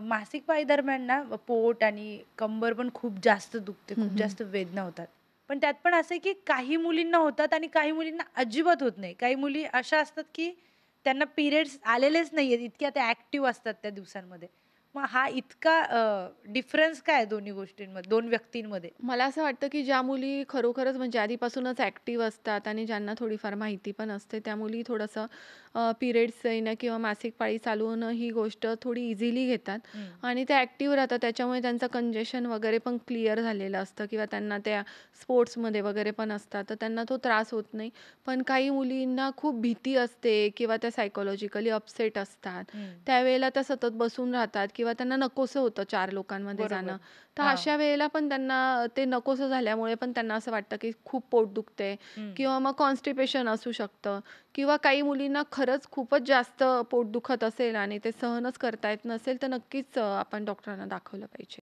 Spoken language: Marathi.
मासिक पाळी दरम्यान ना पोट आणि कंबर पण खूप जास्त दुखते, हं, खूप हं. जास्त वेदना होतात. पण त्यात पण असं आहे, की काही मुलींना होतात आणि काही मुलींना अजिबात होत नाही. काही मुली अशा असतात, की त्यांना पिरियड्स आलेलेच नाहीयेत, इतक्या त्या ॲक्टिव्ह असतात त्या दिवसांमध्ये. मग हा इतका डिफरन्स काय आहे दोन्ही गोष्टींमध्ये, 2 व्यक्तींमध्ये? मला असं वाटतं, की ज्या मुली खरोखरच म्हणजे आधीपासूनच ॲक्टिव्ह असतात आणि ज्यांना थोडीफार माहिती पण असते, त्या मुली थोडंसं पिरियड्स येणं किंवा मासिक पाळी चालू होणं ही गोष्ट थोडी इझिली घेतात हं. आणि त्या ॲक्टिव्ह राहतात. त्याच्यामुळे त्यांचं कंजेशन वगैरे पण क्लिअर झालेलं असतं किंवा त्यांना त्या स्पोर्ट्समध्ये वगैरे पण असतात, तर त्यांना तो त्रास होत नाही. पण काही मुलींना खूप भीती असते किंवा त्या सायकॉलॉजिकली अपसेट असतात. हं. त्यावेळेला त्या सतत बसून राहतात किंवा त्यांना नकोसं होतं 4 लोकांमध्ये जाणं. बरोबर. तर हां. अशा वेळेला पण त्यांना ते नकोसं झाल्यामुळे पण त्यांना असं वाटतं, की खूप पोट दुखतंय हं. किंवा मग कॉन्स्टिपेशन असू शकतं किंवा काही मुलींना खरंच खूपच जास्त पोट दुखत असेल आणि ते सहनच करता येत नसेल, तर नक्कीच आपण डॉक्टरांना दाखवलं पाहिजे.